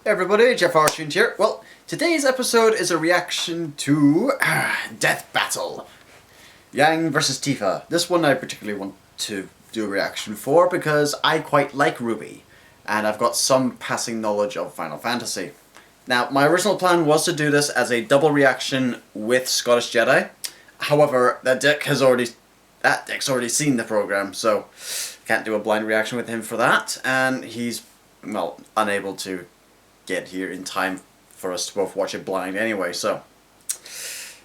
Hey everybody, JaffaArchfiend here. Well, today's episode is a reaction to Death Battle. Yang versus Tifa. This one I particularly want to do a reaction for because I quite like Ruby, and I've got some passing knowledge of Final Fantasy. Now, my original plan was to do this as a double reaction with Scottish Jedi. However, that dick's already seen the program, so can't do a blind reaction with him for that, and he's, well, unable to get here in time for us to both watch it blind anyway, so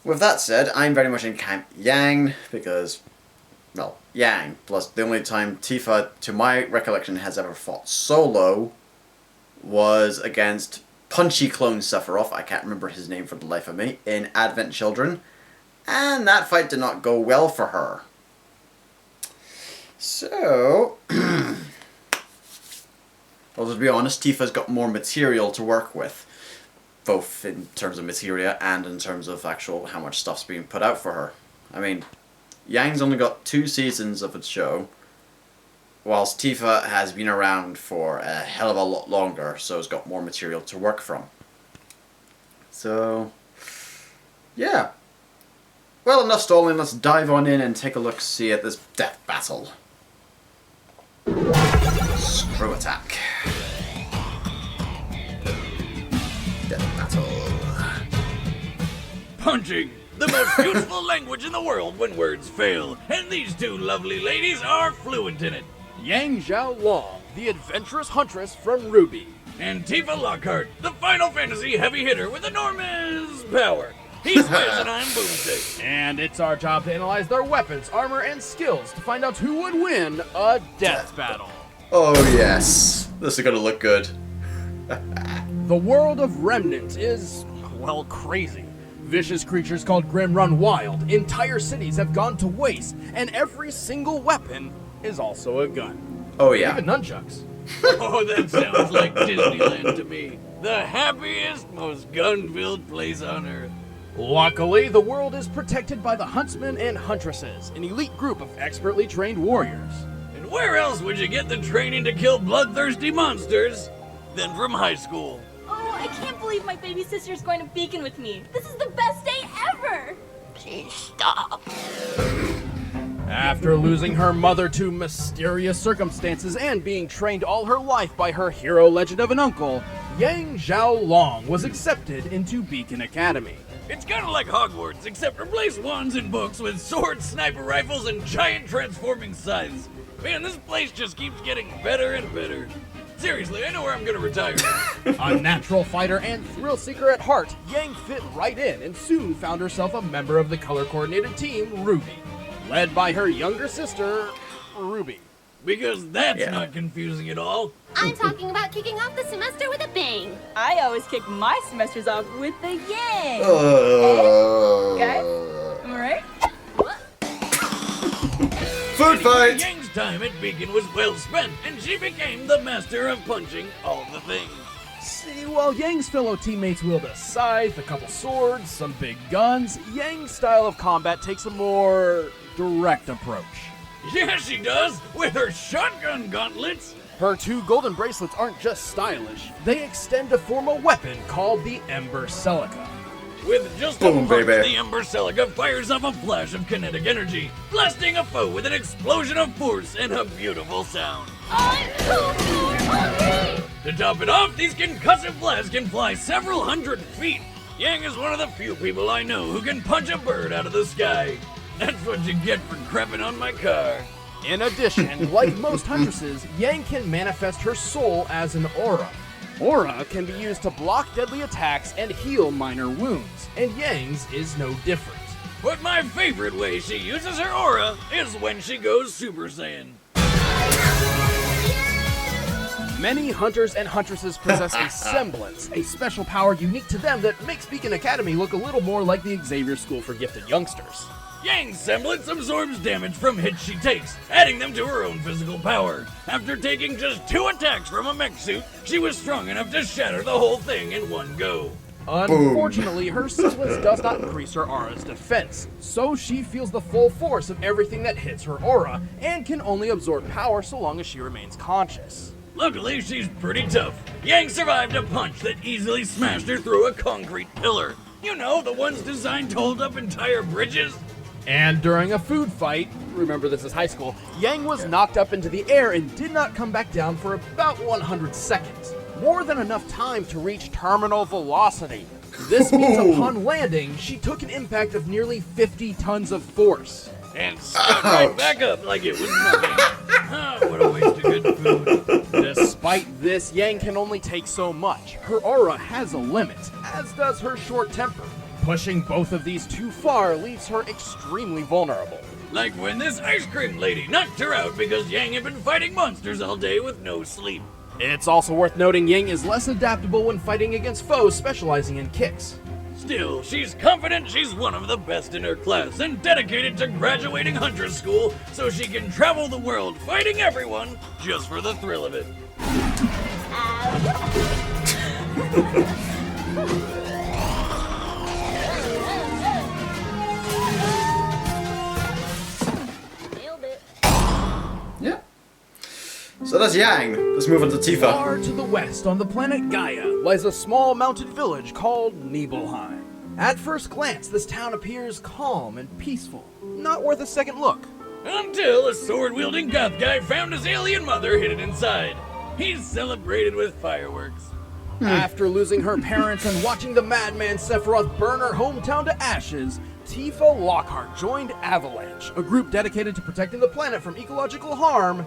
with that said, I'm very much in Camp Yang because, well, Yang, plus the only time Tifa, to my recollection, has ever fought solo was against Punchy Clone Sephiroth, I can't remember his name for the life of me, in Advent Children, and that fight did not go well for her. So, well, to be honest, Tifa's got more material to work with, both in terms of materia and in terms of actual how much stuff's being put out for her. I mean, Yang's only got 2 seasons of its show, whilst Tifa has been around for a hell of a lot longer, so it's got more material to work from. So, yeah. Well, enough stalling, let's dive on in and take a look-see at this death battle. Screw attack. Death battle. Punching! The most useful language in the world when words fail, and these two lovely ladies are fluent in it. Yang Xiaolong, the adventurous huntress from Ruby. And Tifa Lockhart, the Final Fantasy heavy hitter with enormous power. He's Wiz and I'm Boomstick. And it's our job to analyze their weapons, armor, and skills to find out who would win a death battle. Oh yes, this is gonna look good. The world of Remnant is, well, crazy. Vicious creatures called Grim run wild, entire cities have gone to waste, and every single weapon is also a gun. Oh yeah. Even nunchucks. Oh, that sounds like Disneyland to me. The happiest, most gun-filled place on Earth. Luckily, the world is protected by the Huntsmen and Huntresses, an elite group of expertly trained warriors. And where else would you get the training to kill bloodthirsty monsters than from high school? Oh, I can't believe my baby sister's going to Beacon with me. This is the best day ever! Please stop. After losing her mother to mysterious circumstances and being trained all her life by her hero legend of an uncle, Yang Xiaolong was accepted into Beacon Academy. It's kind of like Hogwarts, except replace wands and books with swords, sniper rifles, and giant transforming scythes. Man, this place just keeps getting better and better. Seriously, I know where I'm gonna retire. A natural fighter and thrill seeker at heart, Yang fit right in and soon found herself a member of the color-coordinated team, Ruby, led by her younger sister, Ruby. Because that's not confusing at all. I'm talking about kicking off the semester with a bang. I always kick my semesters off with a yang. Guys, am I right? Food fight! Yang's time at Beacon was well spent, and she became the master of punching all the things. See, while Yang's fellow teammates wield a scythe, a couple swords, some big guns, Yang's style of combat takes a more direct approach. Yeah, she does, with her shotgun gauntlets. Her 2 golden bracelets aren't just stylish, they extend to form a weapon called the Ember Celica. With just Boom, a punch, baby. the Ember Celica fires off a flash of kinetic energy, blasting a foe with an explosion of force and a beautiful sound. I'm so hungry! To top it off, these concussive blasts can fly several hundred feet. Yang is one of the few people I know who can punch a bird out of the sky. That's what you get for crapping on my car. In addition, like most huntresses, Yang can manifest her soul as an aura. Aura can be used to block deadly attacks and heal minor wounds, and Yang's is no different. But my favorite way she uses her aura is when she goes Super Saiyan. Many hunters and huntresses possess a semblance, a special power unique to them that makes Beacon Academy look a little more like the Xavier School for Gifted Youngsters. Yang's semblance absorbs damage from hits she takes, adding them to her own physical power. After taking just 2 attacks from a mech suit, she was strong enough to shatter the whole thing in one go. Unfortunately, her semblance does not increase her aura's defense, so she feels the full force of everything that hits her aura, and can only absorb power so long as she remains conscious. Luckily, she's pretty tough. Yang survived a punch that easily smashed her through a concrete pillar. You know, the ones designed to hold up entire bridges? And during a food fight, remember this is high school, Yang was knocked up into the air and did not come back down for about 100 seconds. More than enough time to reach terminal velocity. This means upon landing, she took an impact of nearly 50 tons of force. And stood right back up like it was nothing. Oh, what a waste of good food. Despite this, Yang can only take so much. Her aura has a limit, as does her short temper. Pushing both of these too far leaves her extremely vulnerable. Like when this ice cream lady knocked her out because Yang had been fighting monsters all day with no sleep. It's also worth noting Yang is less adaptable when fighting against foes specializing in kicks. Still, she's confident she's one of the best in her class and dedicated to graduating Huntress School so she can travel the world fighting everyone just for the thrill of it. Nailed it. Yeah. So that's Yang. Let's move on to Tifa. Far to the west on the planet Gaia lies a small mountain village called Nibelheim. At first glance, this town appears calm and peaceful, not worth a second look. Until a sword-wielding goth guy found his alien mother hidden inside. He's celebrated with fireworks. After losing her parents and watching the madman Sephiroth burn her hometown to ashes, Tifa Lockhart joined Avalanche, a group dedicated to protecting the planet from ecological harm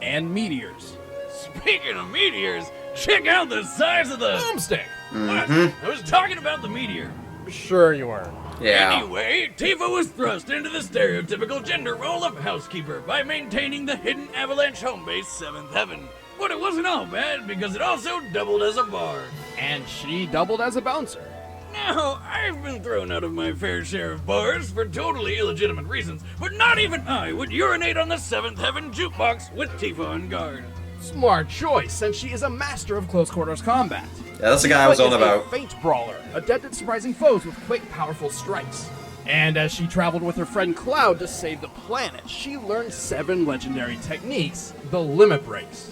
and meteors. Speaking of meteors, check out the size of the Boomstick! What? I was talking about the meteor. Sure you were. Yeah. Anyway, Tifa was thrust into the stereotypical gender role of housekeeper by maintaining the hidden Avalanche home base 7th Heaven. But it wasn't all bad because it also doubled as a bar. And she doubled as a bouncer. Now, I've been thrown out of my fair share of bars for totally illegitimate reasons, but not even I would urinate on the 7th Heaven jukebox with Tifa on guard. Smart choice, since she is a master of close quarters combat. Yeah, that's the guy I was Tifa on is about. a feint brawler, adept at surprising foes with quick, powerful strikes. And as she traveled with her friend Cloud to save the planet, she learned 7 legendary techniques, the limit breaks.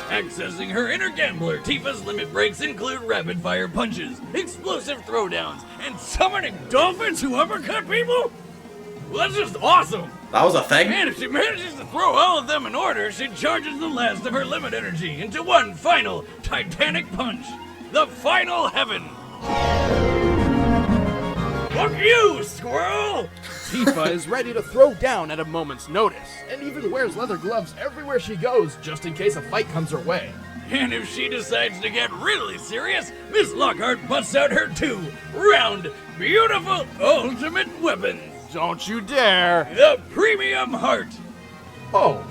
Accessing her inner gambler, Tifa's limit breaks include rapid-fire punches, explosive throwdowns, and summoning dolphins who uppercut people? Well, that's just awesome! That was a thing? And if she manages to throw all of them in order, she charges the last of her limit energy into one final titanic punch. The final heaven. Fuck you, squirrel! Tifa is ready to throw down at a moment's notice, and even wears leather gloves everywhere she goes just in case a fight comes her way. And if she decides to get really serious, Miss Lockhart busts out her 2 round, beautiful ultimate weapons. Don't you dare! The Premium Heart. Oh.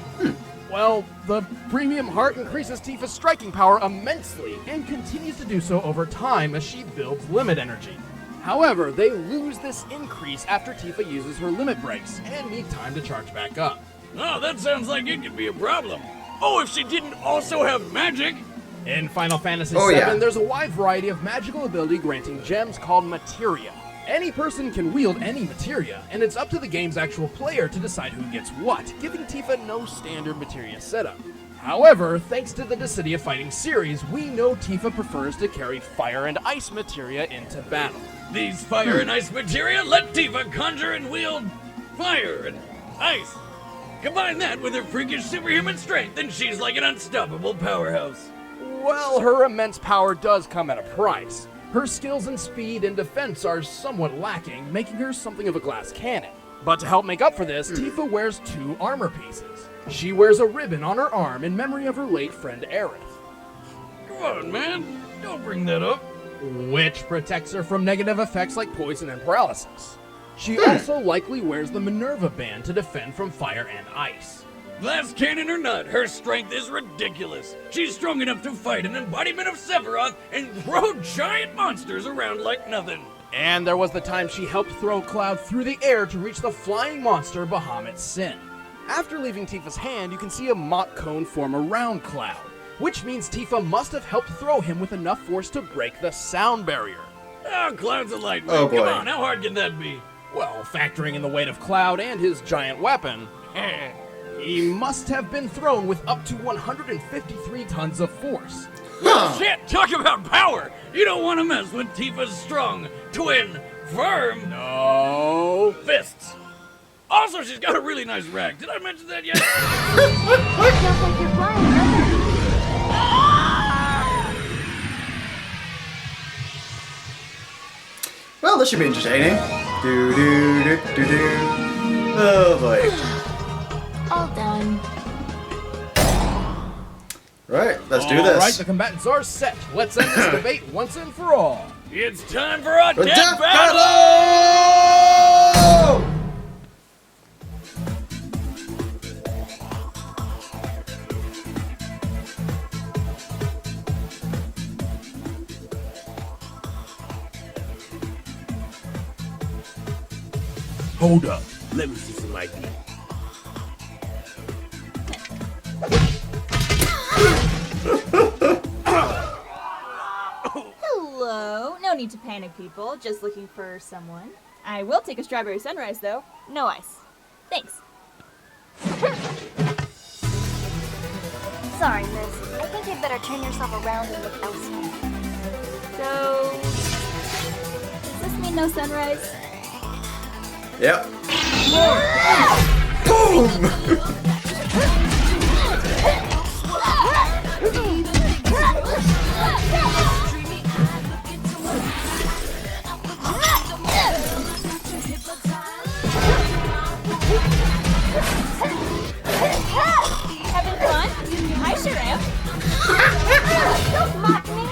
Well, the premium heart increases Tifa's striking power immensely and continues to do so over time as she builds limit energy. However, they lose this increase after Tifa uses her limit breaks and need time to charge back up. Oh, that sounds like it could be a problem. Oh, if she didn't also have magic. In Final Fantasy Oh, VII, yeah. there's a wide variety of magical ability granting gems called materia. Any person can wield any materia, and it's up to the game's actual player to decide who gets what, giving Tifa no standard materia setup. However, thanks to the Dissidia Fighting series, we know Tifa prefers to carry fire and ice materia into battle. These fire and ice materia let Tifa conjure and wield fire and ice. Combine that with her freakish superhuman strength, and she's like an unstoppable powerhouse. Well, her immense power does come at a price. Her skills in speed and defense are somewhat lacking, making her something of a glass cannon. But to help make up for this, Tifa wears 2 armor pieces. She wears a ribbon on her arm in memory of her late friend Aerith, Come on, man. Don't bring that up. which protects her from negative effects like poison and paralysis. She also likely wears the Minerva band to defend from fire and ice. Glass cannon or not, her strength is ridiculous. She's strong enough to fight an embodiment of Sephiroth and throw giant monsters around like nothing. And there was the time she helped throw Cloud through the air to reach the flying monster Bahamut Sin. After leaving Tifa's hand, you can see a Mach cone form around Cloud, which means Tifa must have helped throw him with enough force to break the sound barrier. Oh, Cloud's a lightweight. Oh, boy. Come on, how hard can that be? Well, factoring in the weight of Cloud and his giant weapon. He must have been thrown with up to 153 tons of force. Huh. Shit, talk about power! You don't want to mess with Tifa's strong, twin, firm No. fists. Also, she's got a really nice rack. Did I mention that yet? Feels like you're flying, doesn't it? Well, this should be entertaining. Do do do do do. Oh boy. All done. Right, let's do All right, this. the combatants are set. Let's end this debate once and for all. It's time for a The death battle! battle! Hold up. Let me see some ID. Hello. No need to panic, people. Just looking for someone. I will take a strawberry sunrise, though. No ice. Thanks. Sorry, miss. I think you'd better turn yourself around and look elsewhere. So, does this mean no sunrise? Yep. Boom! Having fun? I sure am. Don't mock me!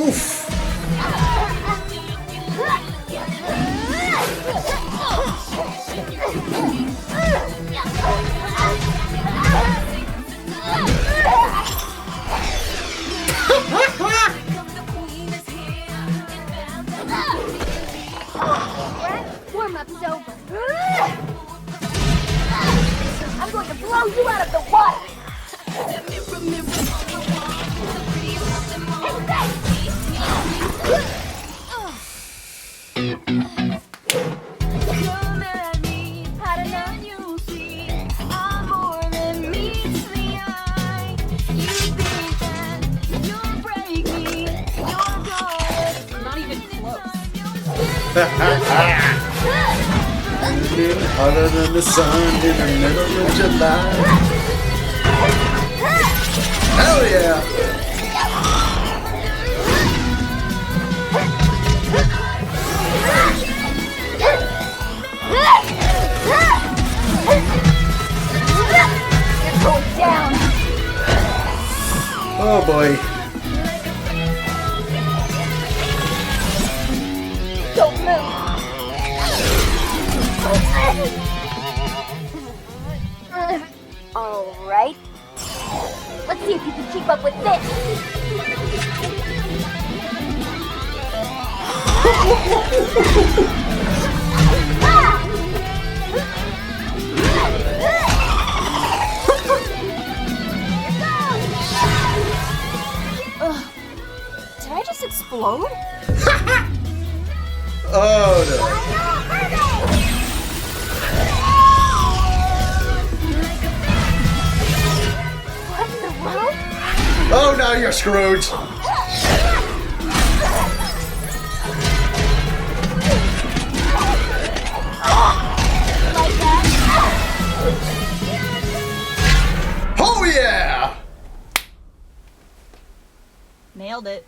Oof! Warm-up's over. I'm going to blow you out of the water! Not even close. Hotter than the sun in the middle of July. Hell yeah! You're going down! Oh boy. Don't move! All right. Let's see if you can keep up with this. Did I just explode? Oh What in the world? no! Oh, now you're screwed! Like that? Oh yeah! Nailed it.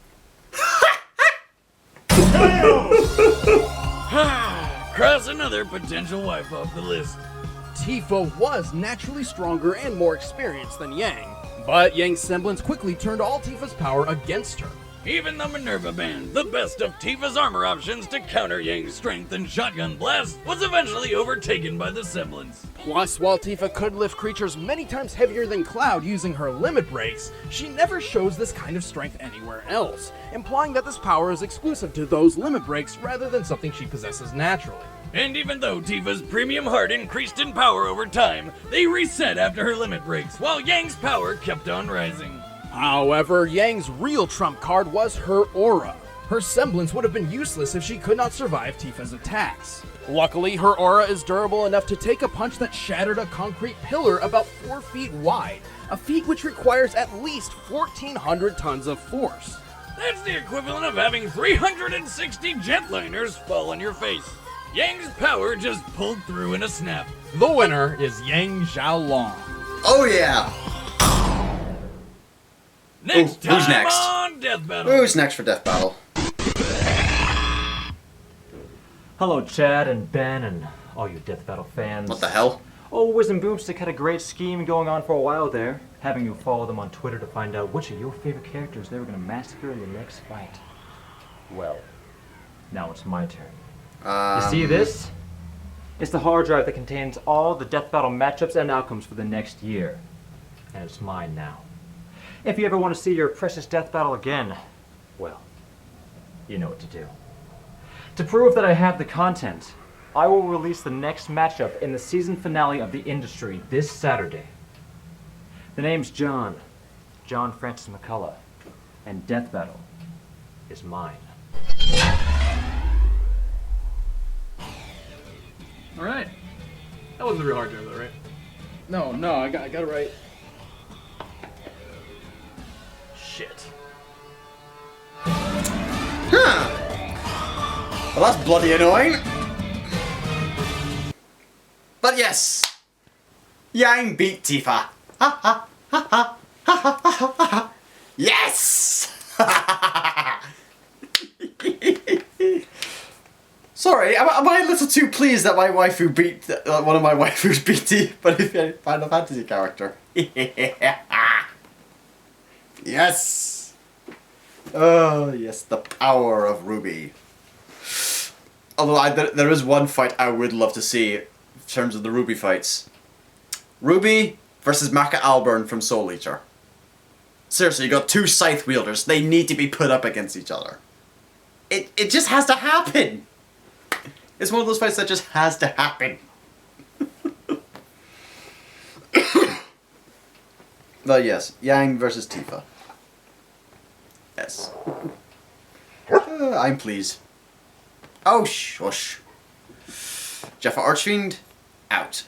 Cross another potential wife off the list. Tifa was naturally stronger and more experienced than Yang, but Yang's semblance quickly turned all Tifa's power against her. Even the Minerva Band, the best of Tifa's armor options to counter Yang's strength and shotgun blast, was eventually overtaken by the semblance. Plus, while Tifa could lift creatures many times heavier than Cloud using her limit breaks, she never shows this kind of strength anywhere else, implying that this power is exclusive to those limit breaks rather than something she possesses naturally. And even though Tifa's premium heart increased in power over time, they reset after her limit breaks, while Yang's power kept on rising. However, Yang's real trump card was her aura. Her semblance would have been useless if she could not survive Tifa's attacks. Luckily, her aura is durable enough to take a punch that shattered a concrete pillar about 4 feet wide, a feat which requires at least 1,400 tons of force. That's the equivalent of having 360 jetliners fall on your face. Yang's power just pulled through in a snap. The winner is Yang Xiaolong. Oh yeah! Next time who's next? on Death Battle. Who's next for Death Battle? Hello, Chad and Ben and all you Death Battle fans. What the hell? Oh, Wiz and Boomstick had a great scheme going on for a while there, having you follow them on Twitter to find out which of your favorite characters they were going to massacre in the next fight. Well, now it's my turn. You see this? It's the hard drive that contains all the Death Battle matchups and outcomes for the next year. And it's mine now. If you ever want to see your precious Death Battle again, well, you know what to do. To prove that I have the content, I will release the next matchup in the season finale of The Industry this Saturday. The name's John Francis McCullough, and Death Battle is mine. Alright. That wasn't a real hard drive though, right? No, I got it right. Shit. Huh. Well, that's bloody annoying. But yes, Yang beat Tifa. Ha ha ha ha ha ha ha ha. Yes! Sorry, am I a little too pleased that my waifu beat one of my waifus beat Tifa, but if a Final Fantasy character? Yes! Oh yes, the power of Ruby. Although there is one fight I would love to see in terms of the Ruby fights. Ruby versus Maka Alburn from Soul Eater. Seriously, you got two scythe wielders. They need to be put up against each other. It just has to happen. It's one of those fights that just has to happen. But yes, Yang versus Tifa. Yes. I'm pleased. Oh, shush. JaffaArchfiend, out.